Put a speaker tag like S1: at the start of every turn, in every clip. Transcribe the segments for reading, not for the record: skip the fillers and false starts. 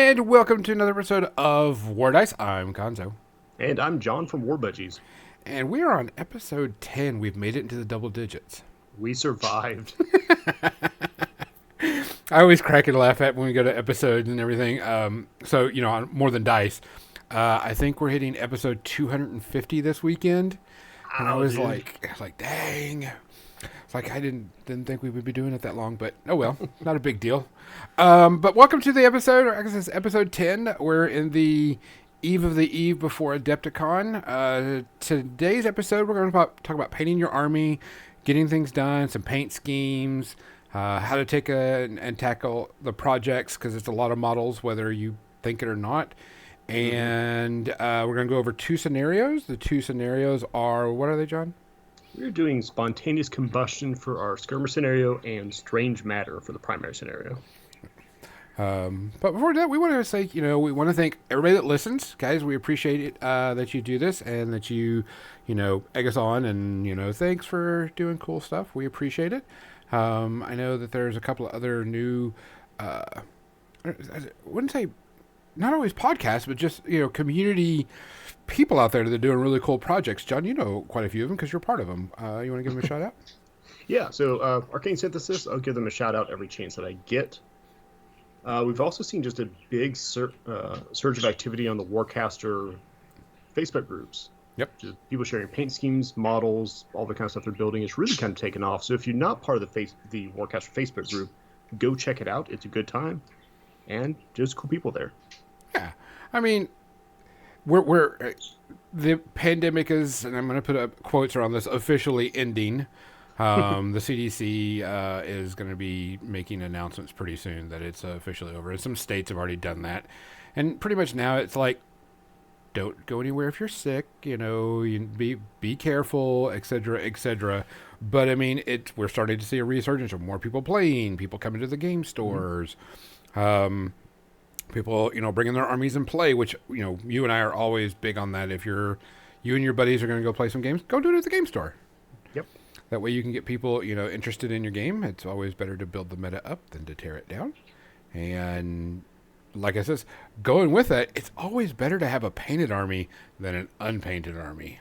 S1: And welcome to another episode of Wardice. I'm Gonzo.
S2: And I'm John from War Budgies.
S1: And we are on episode 10. We've made it into the double digits.
S2: We survived.
S1: I always crack and laugh at when we go to episodes and everything. So, on More Than Dice, I think we're hitting episode 250 this weekend. And I was like, dang. It's like I didn't think we would be doing it that long, but oh well, not a big deal. But welcome to the episode, or I guess it's episode 10. We're in the eve of the eve before Adepticon. Today's episode, we're going to talk about painting your army, getting things done, some paint schemes, how to take and tackle the projects, because it's a lot of models, whether you think it or not. And we're going to go over two scenarios. The two scenarios are, what are they, John?
S2: We're doing spontaneous combustion for our skirmish scenario and strange matter for the primary scenario.
S1: But before that, we want to say, we want to thank everybody that listens. Guys, we appreciate it that you do this and that you egg us on. And, thanks for doing cool stuff. We appreciate it. I know that there's a couple of other new, I wouldn't say not always podcasts, but just, community people out there that are doing really cool projects. John, you know quite a few of them because you're part of them. You want to give them a shout out?
S2: Yeah, so Arcane Synthesis, I'll give them a shout out every chance that I get. We've also seen just a big surge of activity on the Warcaster Facebook groups.
S1: Yep.
S2: Just people sharing paint schemes, models, all the kind of stuff they're building. It's really kind of taken off. So if you're not part of the Warcaster Facebook group, go check it out. It's a good time. And just cool people there.
S1: Yeah. I mean, we're the pandemic is, and I'm going to put up quotes around this, officially ending. The CDC is going to be making announcements pretty soon that it's officially over. And some states have already done that. And pretty much now it's like, don't go anywhere if you're sick, you be careful, etc., etc. But I mean, we're starting to see a resurgence of more people playing, people coming to the game stores, people, bringing their armies in play, which, you and I are always big on that. If you and your buddies are going to go play some games, go do it at the game store.
S2: Yep.
S1: That way you can get people, interested in your game. It's always better to build the meta up than to tear it down. And like I said, going with that, it's always better to have a painted army than an unpainted army.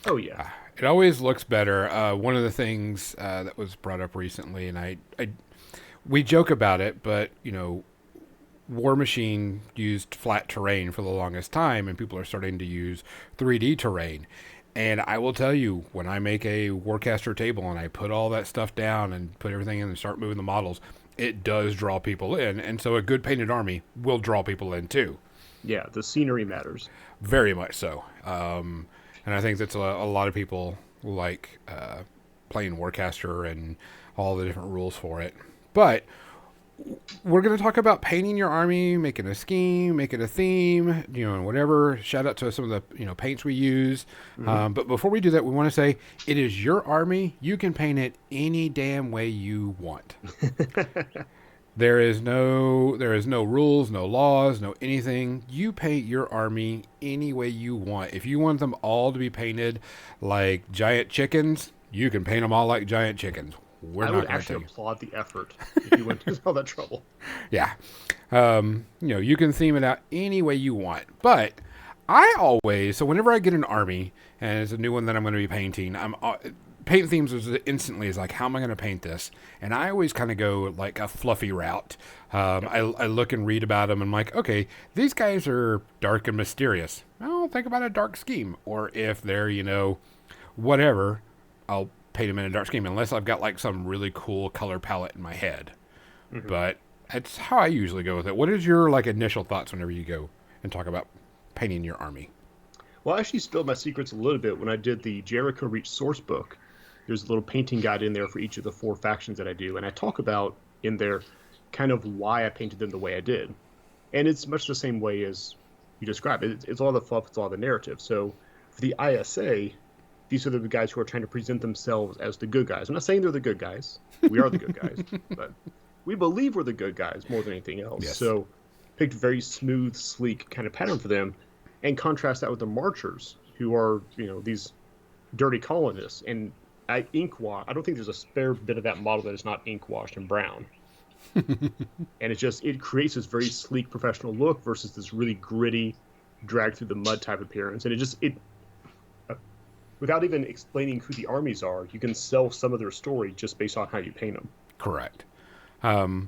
S2: Oh, yeah.
S1: It always looks better. One of the things that was brought up recently, and we joke about it, but, War Machine used flat terrain for the longest time, and people are starting to use 3D terrain. And I will tell you, when I make a Warcaster table and I put all that stuff down and put everything in and start moving the models, it does draw people in. And so a good painted army will draw people in too.
S2: Yeah, the scenery matters.
S1: Very much so. And I think that's a lot of people like playing Warcaster and all the different rules for it. But we're going to talk about painting your army, making a scheme, making a theme, and whatever. Shout out to some of the, paints we use. But before we do that, we want to say it is your army. You can paint it any damn way you want. There is no rules, no laws, no anything. You paint your army any way you want. If you want them all to be painted like giant chickens, you can paint them all like giant chickens.
S2: I would actually applaud the effort if you went through all that trouble.
S1: Yeah. You can theme it out any way you want. But so whenever I get an army, and it's a new one that I'm going to be painting, paint themes is instantly is like, how am I going to paint this? And I always kind of go like a fluffy route. I look and read about them and I'm like, okay, these guys are dark and mysterious. I'll think about a dark scheme. Or if they're, whatever, I'll paint them in a dark scheme, unless I've got like some really cool color palette in my head. But that's how I usually go with it. What is your like initial thoughts whenever you go and talk about painting your army?
S2: Well, I actually spilled my secrets a little bit when I did the Jericho Reach source book. There's a little painting guide in there for each of the 4 factions that I do, and I talk about in there kind of why I painted them the way I did. And it's much the same way as you described it. It's all the fluff, it's all the narrative. So for the ISA, these are the guys who are trying to present themselves as the good guys. I'm not saying they're the good guys. We are the good guys. But we believe we're the good guys more than anything else.
S1: Yes.
S2: So picked a very smooth, sleek kind of pattern for them and contrast that with the Marchers, who are, these dirty colonists. And I don't think there's a spare bit of that model that is not ink washed and brown. And it creates this very sleek professional look versus this really gritty, drag through the mud type appearance. And it without even explaining who the armies are, you can sell some of their story just based on how you paint them.
S1: Correct. And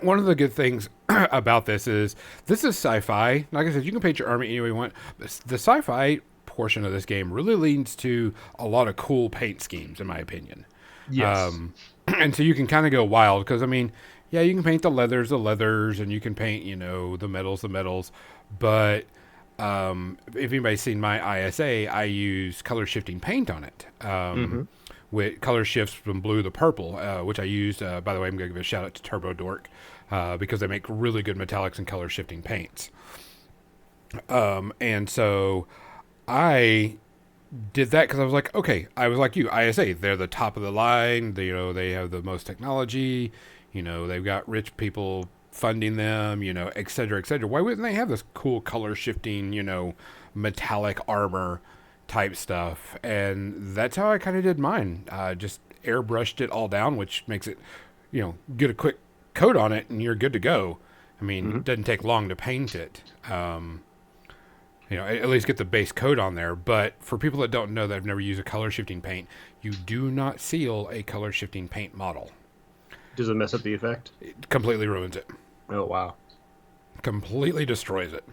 S1: one of the good things about this is sci-fi. Like I said, you can paint your army any way you want. The sci-fi portion of this game really leads to a lot of cool paint schemes, in my opinion.
S2: Yes.
S1: And so you can kind of go wild because, I mean, yeah, you can paint the leathers, and you can paint, the metals. But if anybody's seen my ISA, I use color shifting paint on it. With color shifts from blue to purple, which I used. By the way, I'm going to give a shout out to Turbo Dork because they make really good metallics and color shifting paints. And so I did that because I was like, okay, I was like you, ISA, they're the top of the line. They have the most technology. They've got rich people funding them, et cetera, et cetera. Why wouldn't they have this cool color shifting, metallic armor type stuff? And that's how I kind of did mine. Just airbrushed it all down, which makes it, get a quick coat on it and you're good to go. I mean, It doesn't take long to paint it. At least get the base coat on there. But for people that don't know, that have never used a color shifting paint, you do not seal a color shifting paint model.
S2: Does it mess up the effect?
S1: It completely ruins it.
S2: Oh, wow.
S1: Completely destroys it.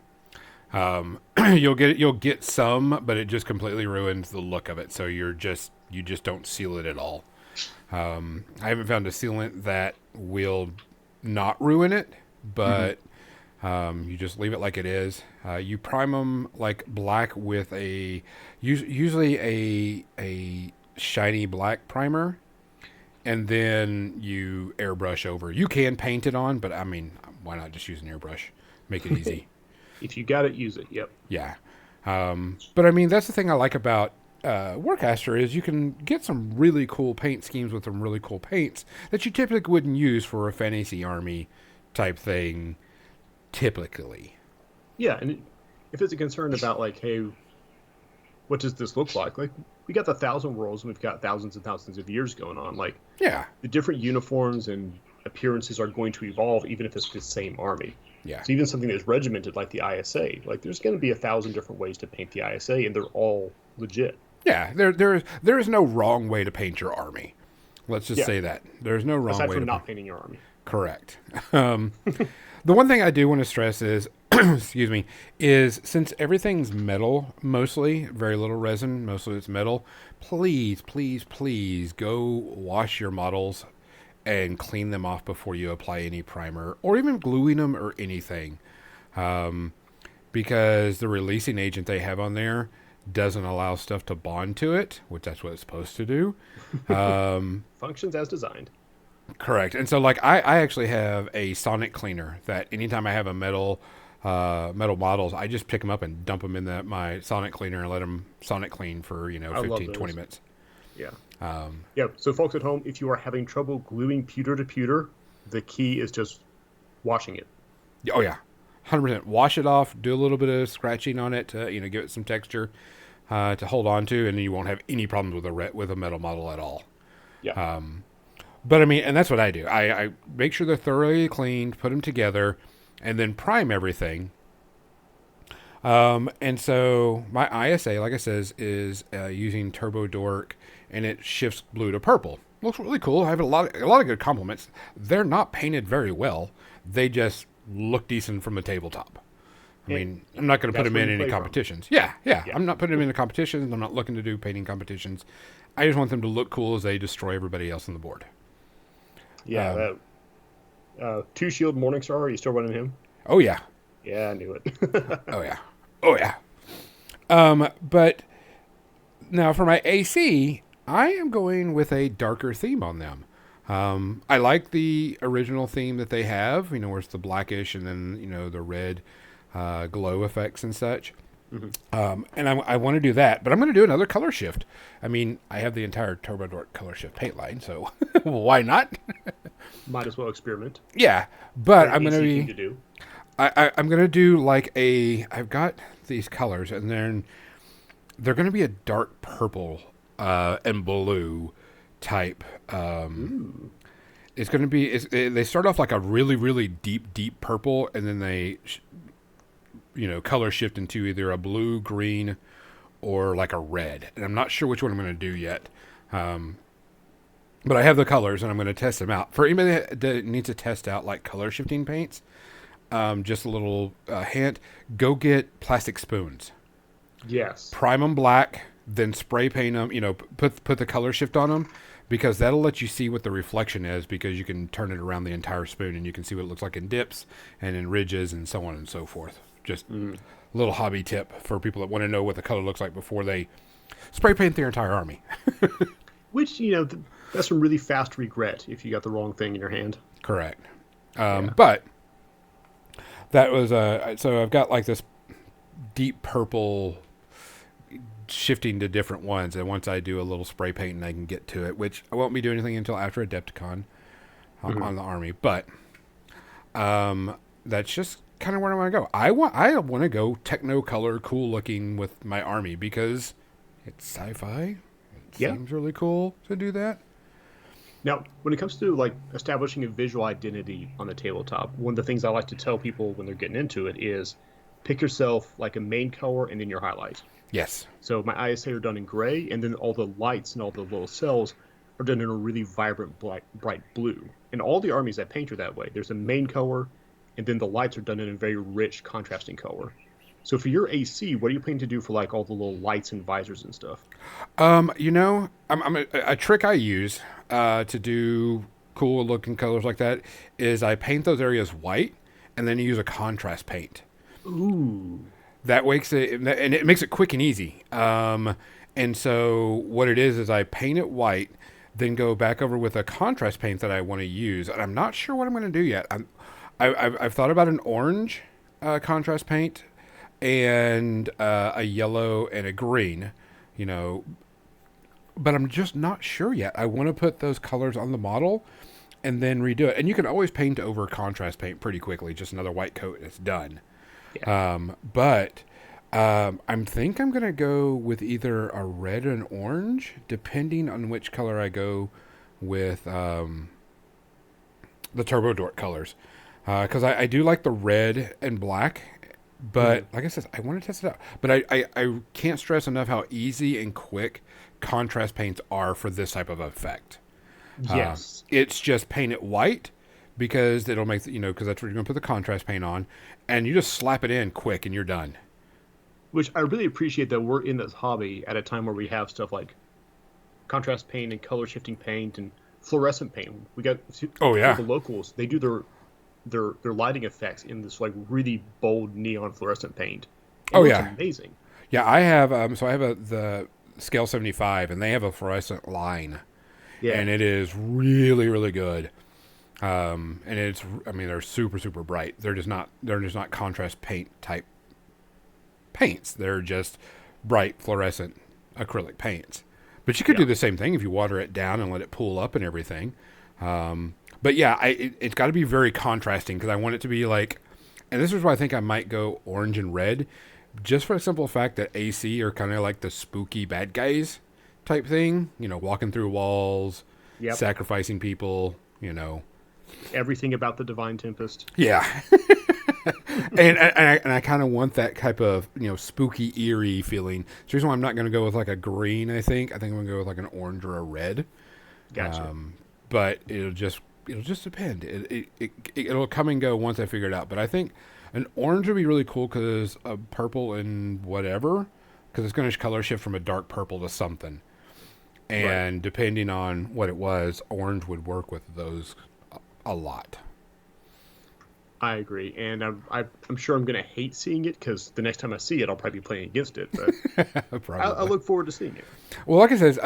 S1: You'll get some, but it just completely ruins the look of it. So you just don't seal it at all. I haven't found a sealant that will not ruin it, but you just leave it like it is. You prime them like black with usually a shiny black primer, and then you airbrush over. You can paint it on, but I mean, why not just use an airbrush? Make it easy.
S2: If you got it, use it. Yep.
S1: Yeah. But I mean, that's the thing I like about Warcaster is you can get some really cool paint schemes with some really cool paints that you typically wouldn't use for a fantasy army type thing typically.
S2: Yeah, and if it's a concern about like, hey, what does this look like? Like, we got the 1,000 Worlds and we've got thousands and thousands of years going on. Like,
S1: yeah,
S2: the different uniforms and appearances are going to evolve even if it's the same army.
S1: Yeah.
S2: So even something that's regimented like the ISA, like there's going to be 1,000 different ways to paint the ISA, and they're all legit.
S1: Yeah, there is no wrong way to paint your army. Let's just say that there's no wrong
S2: aside
S1: way
S2: from
S1: to
S2: not painting your army.
S1: Correct. The one thing I do want to stress is, excuse me, is since everything's metal, mostly, very little resin, mostly it's metal, please, please, please go wash your models and clean them off before you apply any primer or even gluing them or anything. Because the releasing agent they have on there doesn't allow stuff to bond to it, which that's what it's supposed to do.
S2: Functions as designed.
S1: Correct. And so like I actually have a sonic cleaner that anytime I have a metal models, I just pick them up and dump them in my sonic cleaner and let them sonic clean for 15, 20 minutes.
S2: Yeah. Yeah. So folks at home, if you are having trouble gluing pewter to pewter, the key is just washing it.
S1: Oh yeah, 100%. Wash it off. Do a little bit of scratching on it to give it some texture to hold on to, and then you won't have any problems with a metal model at all.
S2: Yeah.
S1: But I mean, and that's what I do. I make sure they're thoroughly cleaned, put them together, and then prime everything. And so my ISA, like I says, is using Turbo Dork, and it shifts blue to purple. Looks really cool. I have a lot of good compliments. They're not painted very well. They just look decent from the tabletop. I mean, I'm not going to put them in any competitions. Yeah. I'm not putting them in the competitions. I'm not looking to do painting competitions. I just want them to look cool as they destroy everybody else on the board.
S2: Yeah. Two Shield Morningstar. Are you still running him?
S1: Oh yeah.
S2: Yeah, I knew it.
S1: Oh yeah. But now for my AC, I am going with a darker theme on them. I like the original theme that they have, where it's the blackish and then, the red glow effects and such. Mm-hmm. And I want to do that, but I'm going to do another color shift. I mean, I have the entire Turbo Dork color shift paint line, so why not?
S2: Might as well experiment.
S1: Yeah, but I'm going to be... I'm going to do like I've got these colors, and then they're going to be a dark purple and blue type. It's going to be. They start off like a really, really deep purple, and then they, color shift into either a blue, green, or like a red. And I'm not sure which one I'm going to do yet. But I have the colors, and I'm going to test them out. For anybody that needs to test out like color shifting paints, just a little hint: go get plastic spoons.
S2: Yes.
S1: Prime them black, then spray paint them. Put the color shift on them. Because that'll let you see what the reflection is, because you can turn it around the entire spoon and you can see what it looks like in dips and in ridges and so on and so forth. Just a little hobby tip for people that want to know what the color looks like before they spray paint their entire army.
S2: Which, that's some really fast regret if you got the wrong thing in your hand.
S1: Correct. But that was, so I've got like this deep purple shifting to different ones, and once I do a little spray paint and I can get to it, which I won't be doing anything until after Adepticon on the army, but that's just kind of where I want to go. I want to go techno-color, cool looking with my army because it's sci-fi. It seems really cool to do that.
S2: Now, when it comes to like establishing a visual identity on the tabletop, one of the things I like to tell people when they're getting into it is pick yourself like a main color and then your highlight.
S1: Yes.
S2: So my ISA are done in gray, and then all the lights and all the little cells are done in a really vibrant, bright blue. And all the armies I paint are that way. There's a main color, and then the lights are done in a very rich, contrasting color. So for your AC, what are you planning to do for like all the little lights and visors and stuff?
S1: A trick I use to do cool looking colors like that is I paint those areas white, and then you use a contrast paint.
S2: Ooh.
S1: That makes it, and it makes it quick and easy. And so what it is I paint it white, then go back over with a contrast paint that I want to use. And I'm not sure what I'm going to do yet. I've thought about an orange contrast paint and a yellow and a green, but I'm just not sure yet. I want to put those colors on the model and then redo it. And you can always paint over contrast paint pretty quickly. Just another white coat and it's done. Yeah. I think I'm going to go with either a red and orange, depending on which color I go with the Turbo Dork colors. Because I do like the red and black, but like I said, I want to test it out. But I can't stress enough how easy and quick contrast paints are for this type of effect.
S2: Yes.
S1: It's just paint it white, because it'll make, because that's what you're going to put the contrast paint on, and you just slap it in quick and you're done.
S2: Which I really appreciate that we're in this hobby at a time where we have stuff like contrast paint and color shifting paint and fluorescent paint. We got the locals, they do their lighting effects in this like really bold neon fluorescent paint. It's amazing.
S1: Yeah, I have the Scale 75, and they have a fluorescent line. Yeah. And it is really, really good. And they're super, super bright. They're just not contrast paint type paints. They're just bright fluorescent acrylic paints. But you could do the same thing if you water it down and let it pool up and everything. But yeah, it's got to be very contrasting, because I want it to be like, and this is why I think I might go orange and red, just for the simple fact that AC are kind of like the spooky bad guys type thing. Walking through walls, sacrificing people,
S2: Everything about the Divine Tempest.
S1: Yeah. and I kind of want that type of, spooky, eerie feeling. So the reason why I'm not going to go with like a green, I think I'm going to go with like an orange or a red.
S2: Gotcha.
S1: But it'll just depend. It'll come and go once I figure it out. But I think an orange would be really cool because a purple and whatever, because it's going to color shift from a dark purple to something. And depending on what it was, orange would work with those a lot.
S2: I agree, and I'm sure I'm going to hate seeing it, because the next time I see it, I'll probably be playing against it. But I look forward to seeing it.
S1: Well, like I said,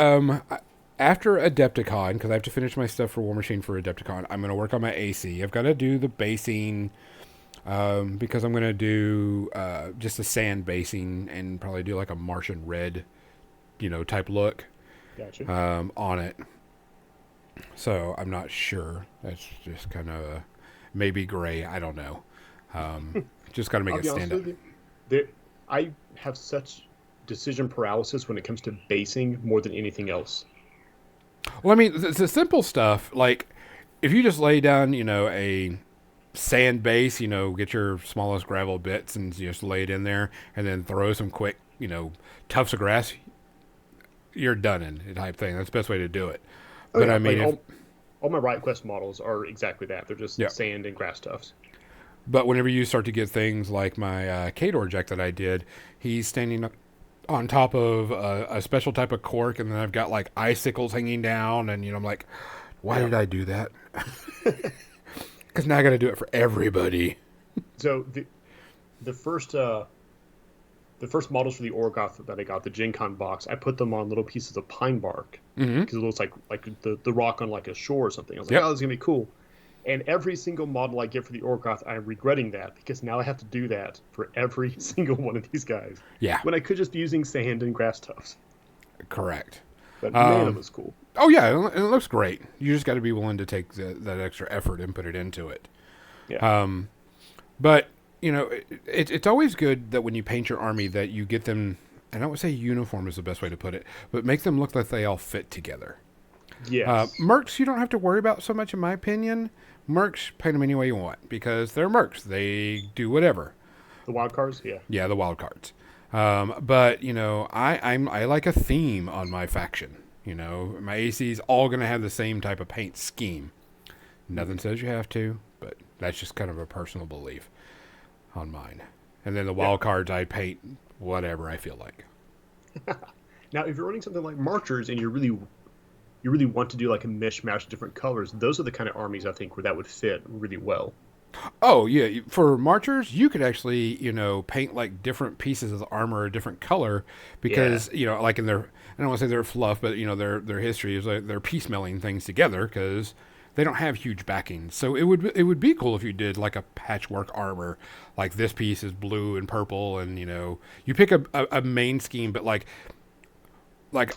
S1: after Adepticon, because I have to finish my stuff for War Machine for Adepticon, I'm going to work on my AC. I've got to do the basing, because I'm going to do just a sand basing and probably do like a Martian red, type look.
S2: Gotcha.
S1: On it. So I'm not sure. That's just kind of maybe gray. I don't know. Just got to make it stand up.
S2: I have such decision paralysis when it comes to basing more than anything else.
S1: Well, I mean, the simple stuff, like if you just lay down, a sand base, get your smallest gravel bits and just lay it in there and then throw some quick, tufts of grass, you're done in type thing. That's the best way to do it.
S2: Oh,
S1: But
S2: yeah,
S1: I mean,
S2: like all my Riot Quest models are exactly that. They're just sand and grass tufts.
S1: but whenever you start to get things like my Kador Jack that I did, he's standing up on top of a special type of cork, and then I've got like icicles hanging down, and I'm like, why did I do that? Because now I got to do it for everybody.
S2: So the first models for the Orgoth that I got, the Gen Con box, I put them on little pieces of pine bark because it looks like the rock on like a shore or something. I was like, oh, this is gonna be cool. And every single model I get for the Orgoth, I'm regretting that because now I have to do that for every single one of these guys.
S1: Yeah.
S2: When I could just be using sand and grass tufts.
S1: Correct.
S2: But man, it was cool.
S1: Oh yeah, and it looks great. You just got to be willing to take that extra effort and put it into it.
S2: Yeah.
S1: But it's always good that when you paint your army that you get them. And I would say uniform is the best way to put it, but make them look like they all fit together.
S2: Yes.
S1: Mercs you don't have to worry about so much, in my opinion. Mercs, paint them any way you want because they're mercs. They do whatever.
S2: The wild cards, yeah.
S1: Yeah, the wild cards. But I like a theme on my faction. My AC's all going to have the same type of paint scheme. Nothing says you have to, but that's just kind of a personal belief on mine. And then the wild cards, I paint whatever I feel like.
S2: Now, if you're running something like Marchers and you really want to do like a mishmash of different colors, those are the kind of armies I think where that would fit really well.
S1: Oh, yeah. For Marchers, you could actually, paint like different pieces of the armor a different color because, like in their, I don't want to say they're fluff, but, their history is like they're piecemealing things together because they don't have huge backings. So it would be cool if you did like a patchwork armor, like this piece is blue and purple and, you pick a main scheme, but like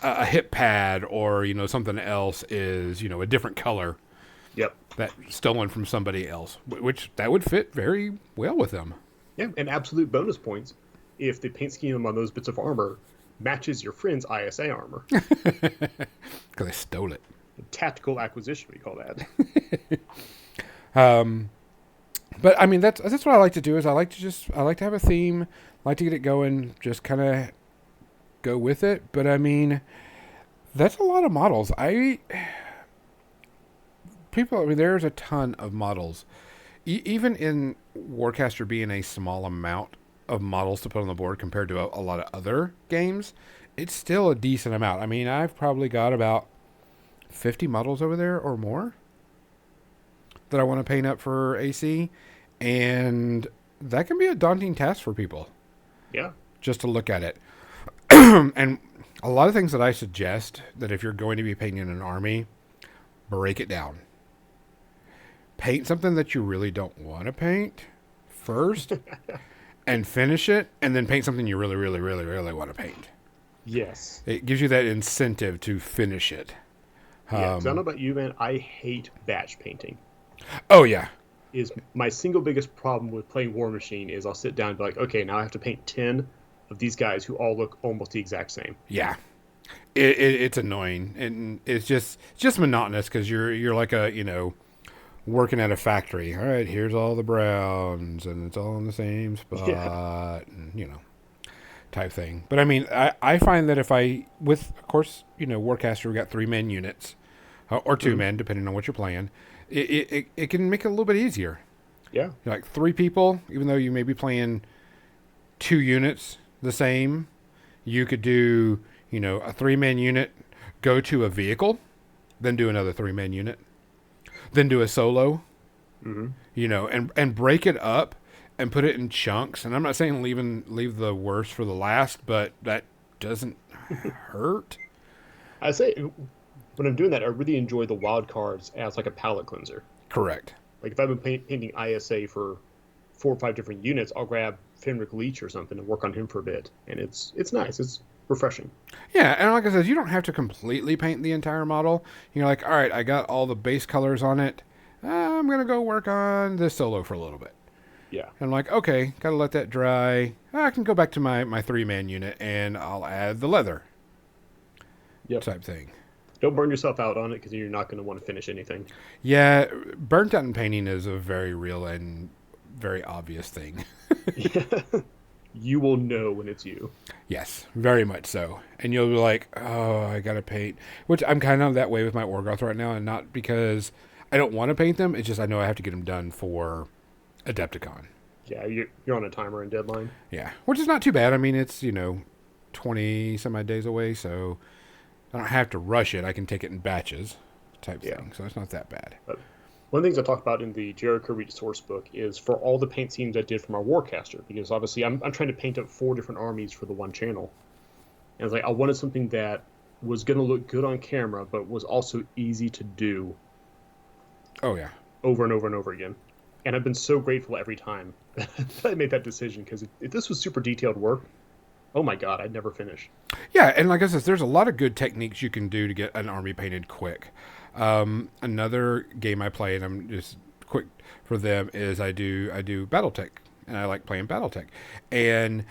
S1: a hip pad or, something else is, a different color.
S2: Yep.
S1: That stolen from somebody else, which that would fit very well with them.
S2: Yeah, and absolute bonus points if the paint scheme on those bits of armor matches your friend's ISA armor.
S1: Because I stole it.
S2: Tactical acquisition, we call that.
S1: But I mean, that's what I like to do. Is I like to have a theme, like to get it going, just kind of go with it. But I mean, that's a lot of models. There's a ton of models. Even in Warcaster being a small amount of models to put on the board compared to a lot of other games, it's still a decent amount. I mean, I've probably got about 50 models over there or more that I want to paint up for AC, and that can be a daunting task for people.
S2: Yeah.
S1: Just to look at it. And a lot of things that I suggest that if you're going to be painting an army, break it down. Paint something that you really don't want to paint first and finish it, and then paint something you really, really, really, really want to paint.
S2: Yes.
S1: It gives you that incentive to finish it.
S2: Yeah, 'cause I don't know about you, man. I hate batch painting.
S1: Oh, yeah.
S2: Is my single biggest problem with playing War Machine is I'll sit down and be like, okay, now I have to paint 10 of these guys who all look almost the exact same.
S1: Yeah. It's annoying, and it's just monotonous because you're like working at a factory. All right, here's all the browns, and it's all in the same spot, and type thing. But I mean, I find that if of course, Warcaster, we got 3-man units, or 2-man, depending on what you're playing. It can make it a little bit easier.
S2: Yeah.
S1: Like 3 people, even though you may be playing 2 units the same, you could do, a 3-man unit, go to a vehicle, then do another 3-man unit, then do a solo, and break it up and put it in chunks. And I'm not saying leave the worst for the last, but that doesn't hurt.
S2: I say when I'm doing that, I really enjoy the wild cards as like a palette cleanser.
S1: Correct.
S2: Like if I've been painting ISA for 4 or 5 different units, I'll grab Fenric Leech or something and work on him for a bit, and it's nice. It's refreshing.
S1: Yeah, and like I said, you don't have to completely paint the entire model. You're like, all right, I got all the base colors on it. I'm gonna go work on this solo for a little bit.
S2: Yeah.
S1: And I'm like, okay, gotta let that dry. I can go back to my 3-man unit and I'll add the leather.
S2: Yep.
S1: Type thing.
S2: Don't burn yourself out on it because you're not going to want to finish anything.
S1: Yeah, burnt out in painting is a very real and very obvious thing.
S2: Yeah. You will know when it's you.
S1: Yes, very much so. And you'll be like, oh, I gotta paint. Which I'm kind of that way with my Orgoth right now, and not because I don't want to paint them. It's just I know I have to get them done for Adepticon.
S2: Yeah, you're on a timer and deadline.
S1: Yeah, which is not too bad. I mean, it's 20 some odd days away, so I don't have to rush it. I can take it in batches, type
S2: Yeah.
S1: thing. So it's not that bad.
S2: But one of the things I talk about in the Jericho Reach source book is for all the paint schemes I did for my Warcaster, because obviously I'm trying to paint up 4 different armies for the one channel. And it's like I wanted something that was going to look good on camera, but was also easy to do
S1: Oh yeah.
S2: over and over and over again. And I've been so grateful every time that I made that decision, because if this was super detailed work, oh my god, I'd never finish.
S1: Yeah, and like I said, there's a lot of good techniques you can do to get an army painted quick. Another game I play, and I'm just quick for them, is I do BattleTech, and I like playing BattleTech, and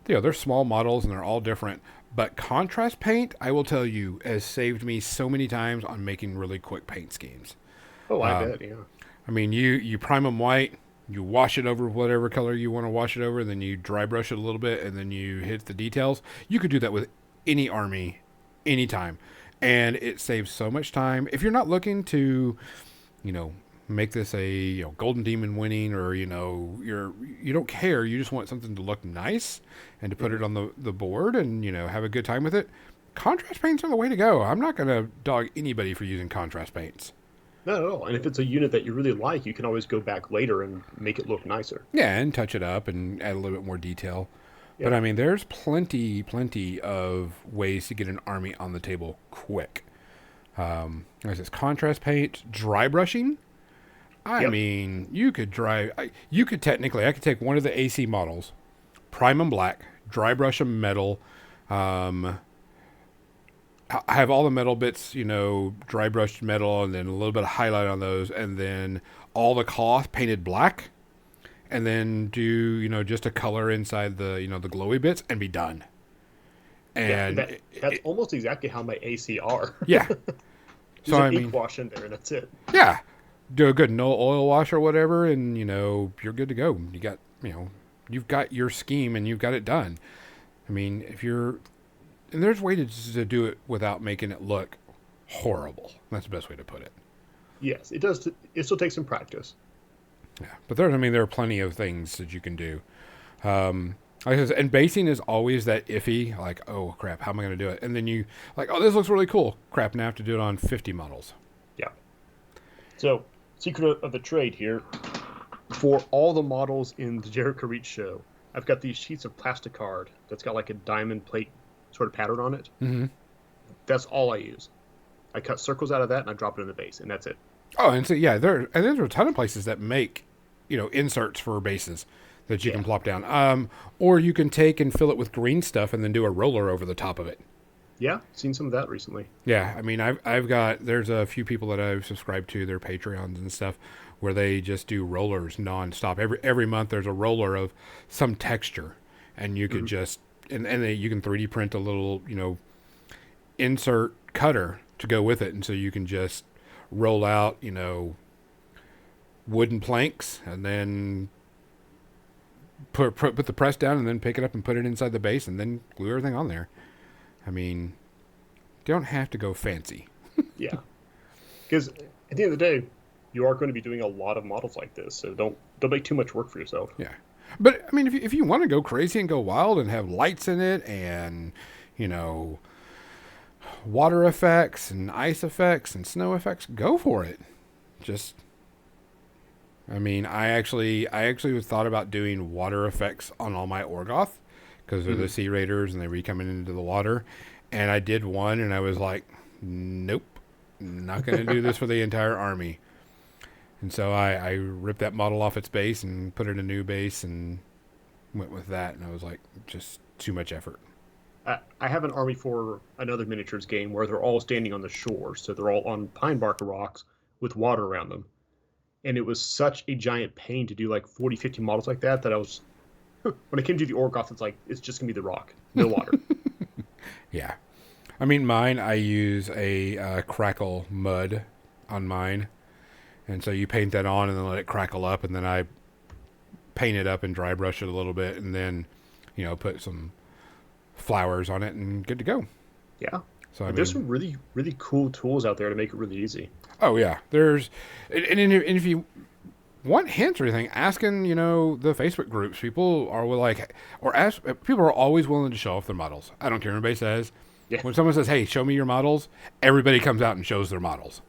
S1: they're small models and they're all different. But contrast paint, I will tell you, has saved me so many times on making really quick paint schemes.
S2: Oh, I bet, yeah.
S1: I mean, you prime them white, you wash it over whatever color you want to wash it over, then you dry brush it a little bit, and then you hit the details. You could do that with any army, anytime, and it saves so much time. If you're not looking to, make this a golden demon winning, or you don't care, you just want something to look nice and to put it on the board and have a good time with it. Contrast paints are the way to go. I'm not going to dog anybody for using contrast paints.
S2: Not at all. And if it's a unit that you really like, you can always go back later and make it look nicer.
S1: Yeah, and touch it up and add a little bit more detail.
S2: Yeah.
S1: But I mean, there's plenty of ways to get an army on the table quick. There's this contrast paint, dry brushing. I mean, you could technically, I could take one of the AC models, prime them black, dry brush them metal, I have all the metal bits, dry brushed metal, and then a little bit of highlight on those, and then all the cloth painted black, and then do, just a color inside the, the glowy bits, and be done. And
S2: that's almost exactly how my AC are.
S1: Yeah.
S2: So an ink wash in there, and that's it.
S1: Yeah. Do a good no oil wash or whatever, and, you're good to go. You got, you've got your scheme, and you've got it done. I mean, and there's ways to do it without making it look horrible. That's the best way to put it.
S2: Yes, it does. It still takes some practice.
S1: Yeah, but there are plenty of things that you can do. Like I said, and basing is always that iffy. Like, oh crap, how am I going to do it? And then you oh, this looks really cool. Crap, now I have to do it on 50 models.
S2: Yeah. So, secret of the trade here: for all the models in the Jericho Reach show, I've got these sheets of plastic card that's got like a diamond plate sort of pattern on it.
S1: Mm-hmm.
S2: That's all I use. I cut circles out of that and I drop it in the base, and that's it.
S1: Oh, and so yeah, there's a ton of places that make inserts for bases that you can plop down. Or you can take and fill it with green stuff and then do a roller over the top of it.
S2: Yeah, seen some of that recently.
S1: Yeah, I mean, there's a few people that I've subscribed to their Patreons and stuff where they just do rollers nonstop. Every month there's a roller of some texture, and you could just you can 3D print a little insert cutter to go with it, and so you can just roll out wooden planks and then put the press down and then pick it up and put it inside the base and then glue everything on there. I mean, don't have to go fancy.
S2: Yeah, because at the end of the day, you are going to be doing a lot of models like this, so don't make too much work for yourself.
S1: Yeah, but I mean, if you want to go crazy and go wild and have lights in it and water effects and ice effects and snow effects, go for it. I mean, I actually thought about doing water effects on all my Orgoth because they're the Sea Raiders and they were coming into the water. And I did one and I was like, nope, not going to do this for the entire army. And so I ripped that model off its base and put it in a new base and went with that. And I was like, just too much effort.
S2: I have an army for another miniatures game where they're all standing on the shore. So they're all on pine bark rocks with water around them. And it was such a giant pain to do like 40, 50 models like that I was, when it came to the Orgoth, it's just going to be the rock, no water.
S1: Yeah. I mean, mine, I use a crackle mud on mine. And so you paint that on and then let it crackle up. And then I paint it up and dry brush it a little bit. And then, put some flowers on it and good to go.
S2: Yeah.
S1: So
S2: there's some really, really cool tools out there to make it really easy.
S1: Oh, yeah. And if you want hints or anything, asking, the Facebook groups, people are people are always willing to show off their models. I don't care what anybody says.
S2: Yeah.
S1: When someone says, hey, show me your models, everybody comes out and shows their models.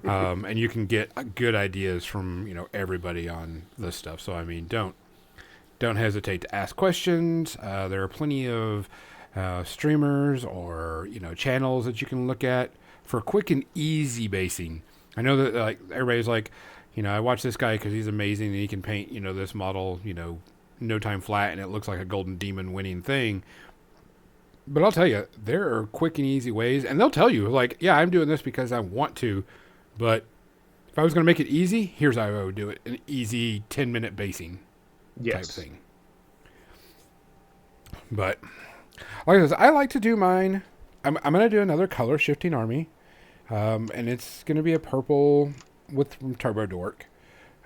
S1: And you can get good ideas from, everybody on this stuff. So, I mean, don't hesitate to ask questions. There are plenty of streamers or, channels that you can look at for quick and easy basing. I know that like everybody's like, I watch this guy because he's amazing and he can paint, this model, no time flat and it looks like a golden demon winning thing. But I'll tell you, there are quick and easy ways, and they'll tell you, like, yeah, I'm doing this because I want to, but if I was going to make it easy, here's how I would do it. An easy 10-minute basing type thing. But, like I said, I like to do mine. I'm going to do another color shifting army, and it's going to be a purple from Turbo Dork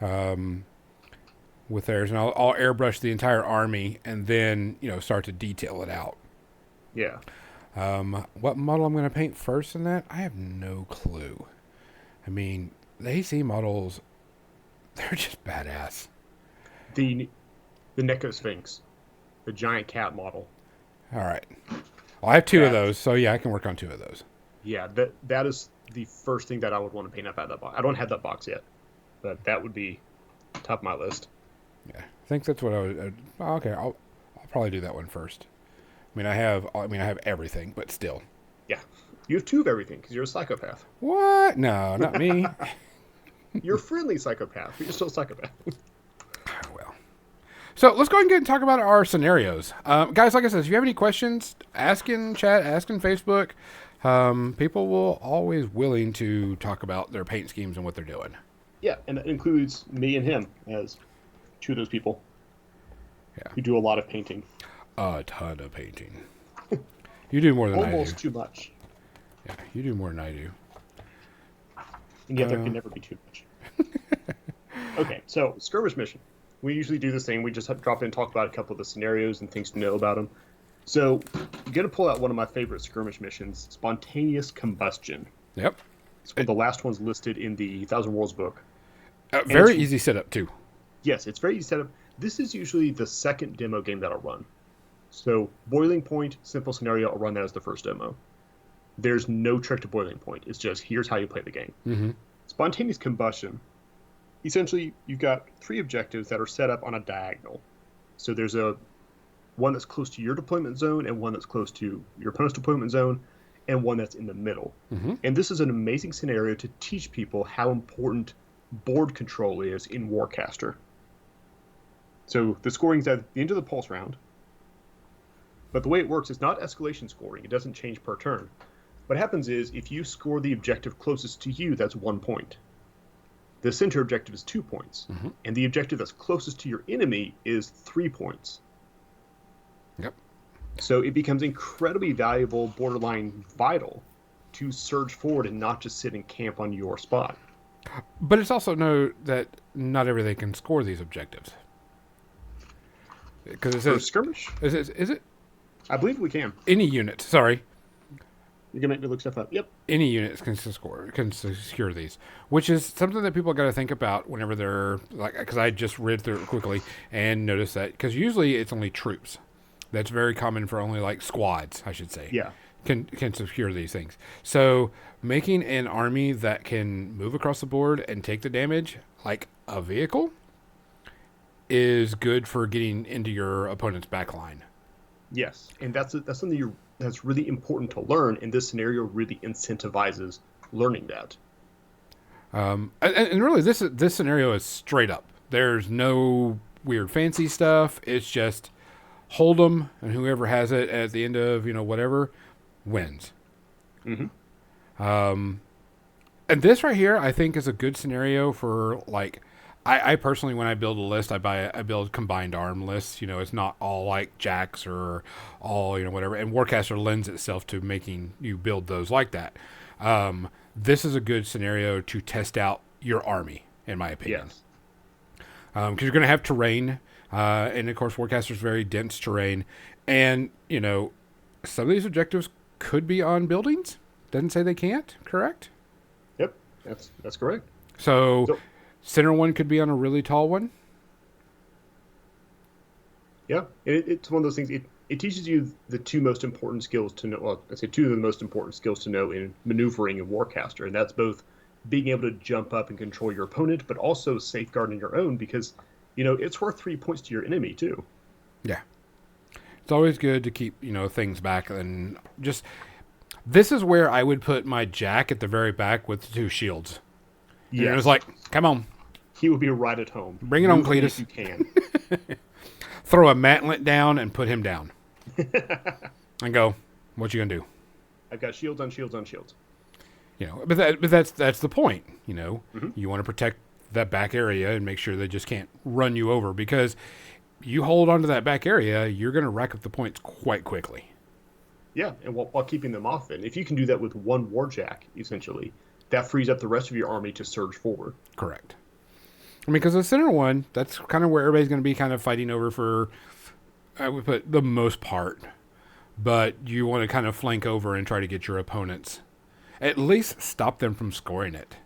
S1: with theirs, and I'll airbrush the entire army and then, start to detail it out.
S2: Yeah.
S1: What model I'm going to paint first in that, I have no clue. I mean, the AC models, they're just badass.
S2: The Neko Sphinx, the giant cat model.
S1: All right. Well, I have two of those, so yeah, I can work on two of those.
S2: Yeah, that is the first thing that I would want to paint up out of that box. I don't have that box yet, but that would be top of my list.
S1: Yeah, I think that's what I would. Okay, I'll probably do that one first. I I have everything, but still.
S2: Yeah. You have two of everything because you're a psychopath.
S1: What? No, not me.
S2: You're a friendly psychopath, but you're still a psychopath.
S1: Well. So let's go ahead and talk about our scenarios. Guys, like I said, if you have any questions, ask in chat, ask in Facebook. People will always willing to talk about their paint schemes and what they're doing.
S2: Yeah, and that includes me and him as two of those people.
S1: Yeah.
S2: Who do a lot of painting.
S1: A ton of painting. You do more than I do.
S2: Almost too much.
S1: Yeah, you do more than I do.
S2: And yet there can never be too much. Okay, so skirmish mission. We usually do this thing. We just drop in and talk about a couple of the scenarios and things to know about them. So I'm going to pull out one of my favorite skirmish missions, Spontaneous Combustion.
S1: Yep.
S2: It's one of the last ones listed in the Thousand Worlds book.
S1: Very easy setup, too.
S2: Yes, it's very easy setup. This is usually the second demo game that I'll run. So Boiling Point, simple scenario, I'll run that as the first demo. There's no trick to Boiling Point. It's just, here's how you play the game.
S1: Mm-hmm.
S2: Spontaneous Combustion. Essentially, you've got three objectives that are set up on a diagonal. So there's one that's close to your deployment zone, and one that's close to your opponent's deployment zone, and one that's in the middle.
S1: Mm-hmm.
S2: And this is an amazing scenario to teach people how important board control is in Warcaster. So the scoring is at the end of the pulse round. But the way it works is not escalation scoring. It doesn't change per turn. What happens is, if you score the objective closest to you, that's 1 point. The center objective is 2 points.
S1: Mm-hmm.
S2: And the objective that's closest to your enemy is 3 points.
S1: Yep.
S2: So it becomes incredibly valuable, borderline vital, to surge forward and not just sit and camp on your spot.
S1: But it's also that not everybody can score these objectives. Because it says
S2: skirmish.
S1: Is it?
S2: I believe we can.
S1: Any unit. Sorry.
S2: You can make me look stuff up. Yep.
S1: Any units can secure these, which is something that people got to think about whenever they're because I just read through it quickly and noticed that because usually it's only troops. That's very common for only squads, I should say.
S2: Yeah.
S1: Can secure these things. So making an army that can move across the board and take the damage like a vehicle is good for getting into your opponent's back line.
S2: Yes, and that's something that's really important to learn, and this scenario really incentivizes learning that.
S1: And really, this scenario is straight up. There's no weird fancy stuff. It's just hold them, and whoever has it at the end of whatever wins.
S2: Mm-hmm.
S1: And this right here, I think, is a good scenario for I personally, when I build a list, I build combined arm lists. It's not all like jacks or all whatever. And Warcaster lends itself to making you build those like that. This is a good scenario to test out your army, in my opinion.
S2: Yes.
S1: Because you're going to have terrain, and of course, Warcaster's very dense terrain, and some of these objectives could be on buildings. Doesn't say they can't. Correct?
S2: Yep, that's correct.
S1: So center one could be on a really tall one.
S2: Yeah, it's one of those things. It teaches you the two most important skills to know. Well, I'd say two of the most important skills to know in maneuvering and Warcaster, and that's both being able to jump up and control your opponent, but also safeguarding your own because, it's worth 3 points to your enemy too.
S1: Yeah. It's always good to keep, things back. And just, this is where I would put my jack at the very back with 2 shields. Yeah. It was like, come on.
S2: He will be right at home.
S1: Bring it on, Cletus.
S2: If you can.
S1: Throw a mantlet down and put him down. And go, what you going to do?
S2: I've got shields on shields on shields.
S1: But that's the point.
S2: Mm-hmm.
S1: You want to protect that back area and make sure they just can't run you over, because you hold onto that back area, you're going to rack up the points quite quickly.
S2: Yeah, and while keeping them off it. If you can do that with one warjack, essentially, that frees up the rest of your army to surge forward.
S1: Correct. I mean, because the center one, that's kind of where everybody's going to be kind of fighting over for, I would put, the most part. But you want to kind of flank over and try to get your opponents. At least stop them from scoring it.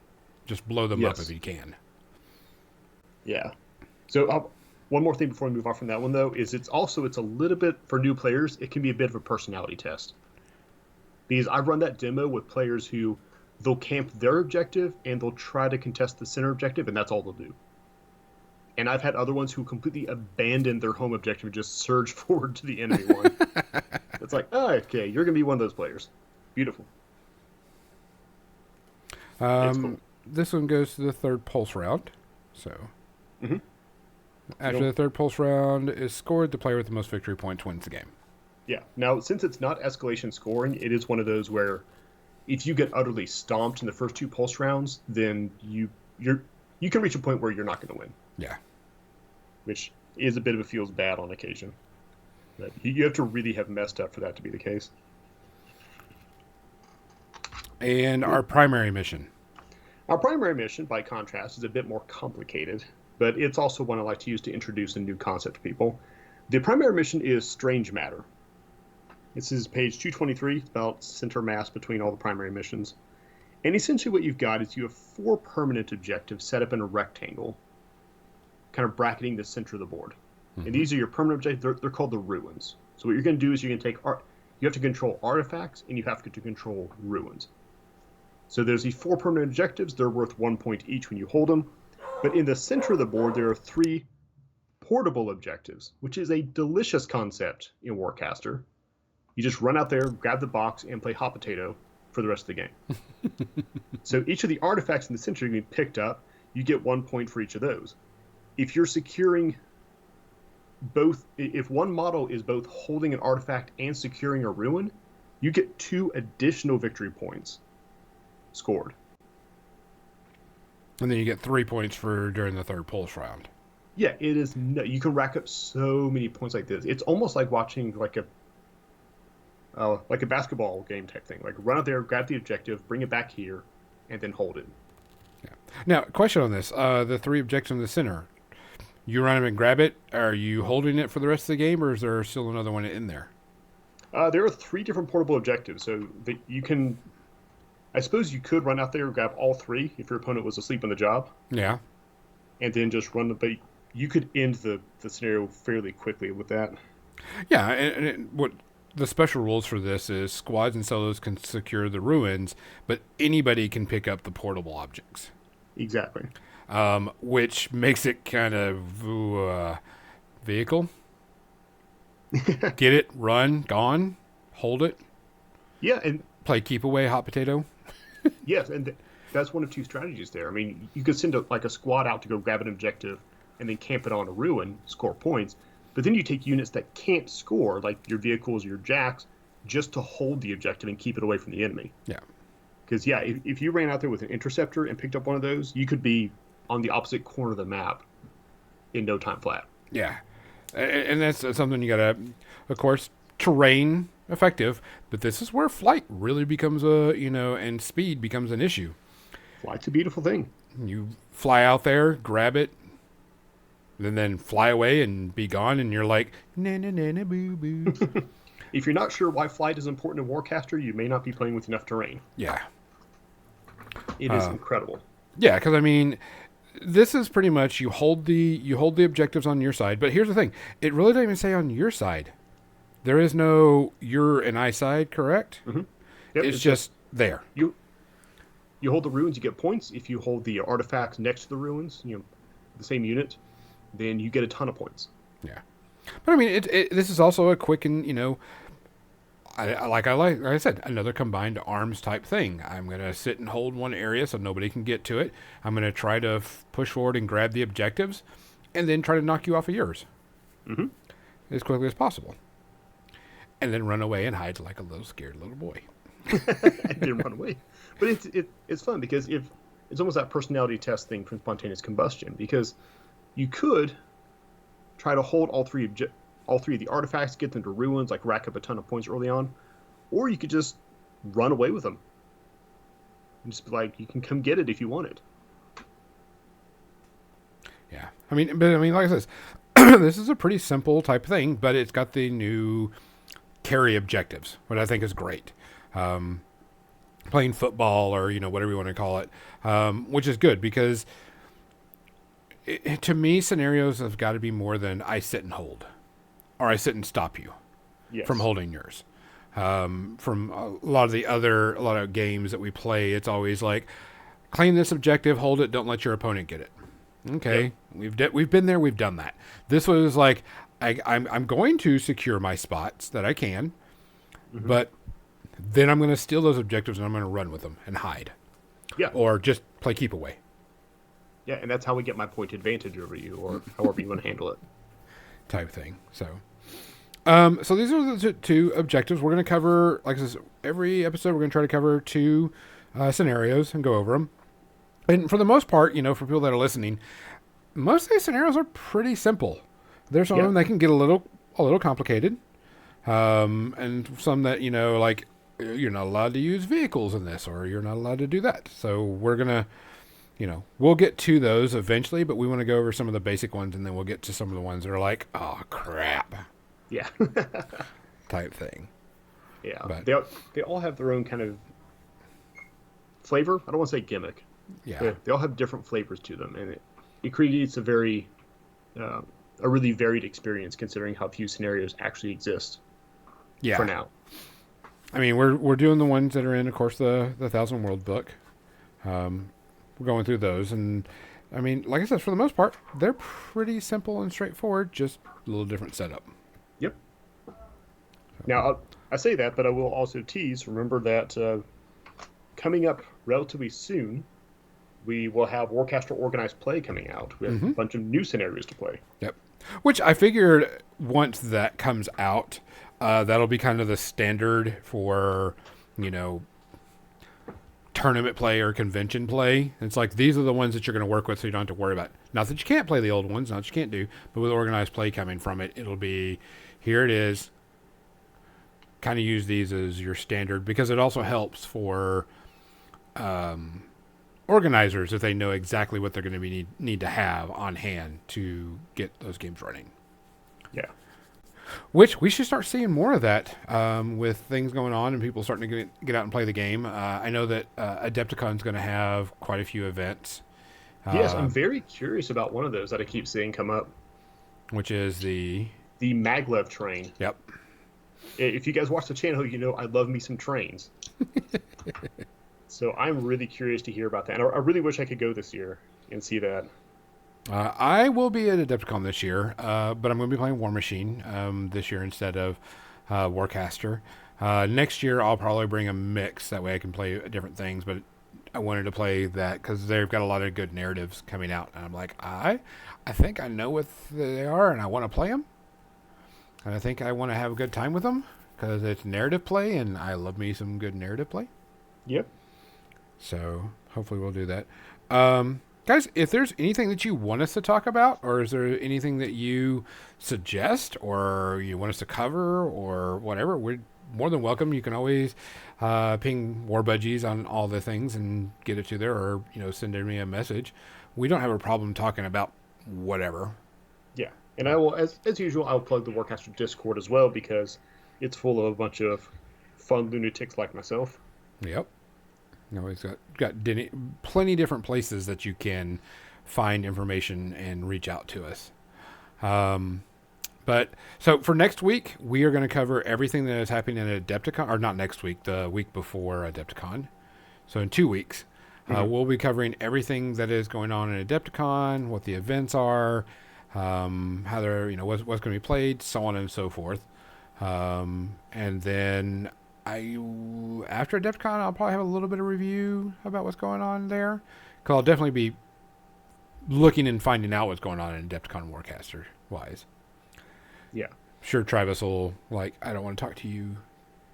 S1: Just blow them up if you can.
S2: Yeah. So one more thing before we move on from that one, though, is it's a little bit, for new players, it can be a bit of a personality test. Because I've run that demo with players who they'll camp their objective and they'll try to contest the center objective, and that's all they'll do. And I've had other ones who completely abandon their home objective and just surge forward to the enemy one. It's like, oh, okay, you're going to be one of those players. Beautiful.
S1: Cool. This one goes to the third pulse round. So, after the third pulse round is scored, the player with the most victory points wins the game.
S2: Yeah. Now, since it's not escalation scoring, it is one of those where if you get utterly stomped in the first 2 pulse rounds, then you can reach a point where you're not going to win.
S1: Yeah.
S2: Which is a bit of a feels bad on occasion. But you have to really have messed up for that to be the case.
S1: And our primary mission.
S2: Our primary mission, by contrast, is a bit more complicated, but it's also one I like to use to introduce a new concept to people. The primary mission is Strange Matter. This is page 223. It's about center mass between all the primary missions. And essentially what you've got is you have 4 permanent objectives set up in a rectangle, kind of bracketing the center of the board. Mm-hmm. And these are your permanent objectives. They're called the ruins. So what you're going to do is you're going to take you have to control artifacts, and you have to control ruins. So there's these 4 permanent objectives. They're worth 1 point each when you hold them. But in the center of the board, there are 3 portable objectives, which is a delicious concept in Warcaster. You just run out there, grab the box, and play hot potato for the rest of the game. So each of the artifacts in the center can be picked up. You get 1 point for each of those. If you're securing both, if one model is both holding an artifact and securing a ruin, you get 2 additional victory points scored.
S1: And then you get 3 points for during the third pulse round.
S2: Yeah, it is. You can rack up so many points like this. It's almost like watching like a basketball game type thing. Like run out there, grab the objective, bring it back here, and then hold it.
S1: Yeah. Now, question on this: the 3 objectives in the center. You run them and grab it. Are you holding it for the rest of the game, or is there still another one in there?
S2: There are 3 different portable objectives, so that you can. I suppose you could run out there and grab all 3 if your opponent was asleep on the job.
S1: Yeah.
S2: And then just run but you could end the scenario fairly quickly with that.
S1: Yeah, and what the special rules for this is squads and solos can secure the ruins, but anybody can pick up the portable objects.
S2: Exactly.
S1: Which makes it kind of vehicle. Get it, run, gone, hold it.
S2: Yeah, and
S1: play keep away, hot potato.
S2: Yes, and that's one of 2 strategies there. I mean, you could send a squad out to go grab an objective and then camp it on a ruin, score points. But then you take units that can't score, like your vehicles, your jacks, just to hold the objective and keep it away from the enemy.
S1: Yeah.
S2: Because, if you ran out there with an interceptor and picked up one of those, you could be on the opposite corner of the map in no time flat.
S1: Yeah. And that's something you gotta, of course, terrain effective, but this is where flight really becomes and speed becomes an issue.
S2: Flight's a beautiful thing.
S1: You fly out there, grab it, and then fly away and be gone, and you're like, na na na na boo boo.
S2: If you're not sure why flight is important in Warcaster, you may not be playing with enough terrain.
S1: Yeah.
S2: It is incredible.
S1: Yeah, because I mean, this is pretty much you hold the objectives on your side. But here's the thing: it really doesn't even say on your side. There is no your and I side, correct?
S2: Mm-hmm. Yep,
S1: it's just there.
S2: You hold the ruins, you get points. If you hold the artifacts next to the ruins, the same unit, then you get a ton of points.
S1: Yeah, but I mean, this is also a quick and like I said, another combined arms type thing. I'm going to sit and hold one area so nobody can get to it. I'm going to try to push forward and grab the objectives, and then try to knock you off of yours as quickly as possible. And then run away and hide like a little scared little boy.
S2: And then run away. But it's fun because it's almost that personality test thing from spontaneous combustion, because you could try to hold all three of the artifacts, get them to ruins, like rack up a ton of points early on, or you could just run away with them and just be like, you can come get it if you want it.
S1: Yeah, I mean, like I said, this is a pretty simple type thing, but it's got the new carry objectives, what I think is great. Playing football or whatever you want to call it, which is good because to me, scenarios have got to be more than I sit and hold. Or I sit and stop you from holding yours. From a lot of games that we play, it's always like, claim this objective, hold it, don't let your opponent get it. Okay, yep. We've been there, we've done that. This was like, I'm going to secure my spots that I can, but then I'm going to steal those objectives and I'm going to run with them and hide.
S2: Yeah.
S1: Or just play keep away.
S2: Yeah, and that's how we get my point advantage over you, or however you want to handle it.
S1: Type thing. So these are the two objectives we're going to cover. Like I said, every episode we're going to try to cover two scenarios and go over them. And for the most part, for people that are listening, most of these scenarios are pretty simple. There's some of them that can get a little complicated, and some that like you're not allowed to use vehicles in this, or you're not allowed to do that. So we're gonna, we'll get to those eventually, but we want to go over some of the basic ones, and then we'll get to some of the ones that are like, oh crap.
S2: Yeah.
S1: Type thing.
S2: Yeah.
S1: But
S2: they all have their own kind of flavor. I don't want to say gimmick.
S1: Yeah.
S2: They all have different flavors to them, and it creates a really varied experience considering how few scenarios actually exist.
S1: Yeah.
S2: For now.
S1: I mean, we're doing the ones that are in, of course, the Thousand World book. We're going through those, and I mean, like I said, for the most part, they're pretty simple and straightforward. Just a little different setup.
S2: Yep. Now, I say that, but I will also tease. Remember that coming up relatively soon, we will have Warcaster Organized Play coming out. We have a bunch of new scenarios to play.
S1: Yep. Which I figured once that comes out, that'll be kind of the standard for, tournament play or convention play. It's like, these are the ones that you're going to work with, so you don't have to worry about it. Not that you can't play the old ones, not that you can't do, but with organized play coming from it, it'll be, here it is. Kind of use these as your standard, because it also helps for organizers if they know exactly what they're going to need to have on hand to get those games running.
S2: Yeah.
S1: Which we should start seeing more of that with things going on and people starting to get out and play the game. I know that Adepticon's going to have quite a few events.
S2: Yes, I'm very curious about one of those that I keep seeing come up.
S1: Which is the
S2: maglev train.
S1: Yep.
S2: If you guys watch the channel, I love me some trains. So I'm really curious to hear about that. And I really wish I could go this year and see that.
S1: I will be at Adepticon this year, but I'm going to be playing War Machine this year instead of Warcaster. Next year, I'll probably bring a mix. That way I can play different things, but I wanted to play that because they've got a lot of good narratives coming out. And I'm like, I think I know what they are, and I want to play them. And I think I want to have a good time with them because it's narrative play, and I love me some good narrative play.
S2: Yep.
S1: So hopefully we'll do that. Guys, if there's anything that you want us to talk about, or is there anything that you suggest or you want us to cover or whatever, we're more than welcome. You can always ping War Budgies on all the things and get it to there, or send me a message. We don't have a problem talking about whatever.
S2: Yeah, and I will, as usual, I'll plug the Warcaster Discord as well because it's full of a bunch of fun lunatics like myself.
S1: Yep. He's got plenty different places that you can find information and reach out to us. But so for next week, we are going to cover everything that is happening at Adepticon, or not next week, the week before Adepticon. So in 2 weeks, we'll be covering everything that is going on in Adepticon, what the events are, how they're, what's going to be played, so on and so forth. And then after Adepticon, I'll probably have a little bit of review about what's going on there. Because I'll definitely be looking and finding out what's going on in Adepticon Warcaster wise.
S2: Yeah.
S1: Sure, Travis will, I don't want to talk to you.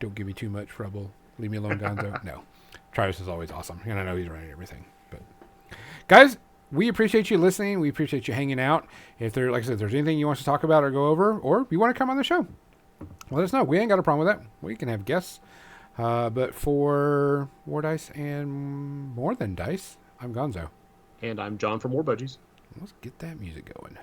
S1: Don't give me too much trouble. Leave me alone, Gonzo. No. Travis is always awesome. And I know he's running everything. But guys, we appreciate you listening. We appreciate you hanging out. If there, like I said, if there's anything you want to talk about or go over, or you want to come on the show, let us know. We ain't got a problem with that. We can have guests. But for Wardice and More Than Dice, I'm Gonzo.
S2: And I'm John from War Budgies.
S1: Let's get that music going.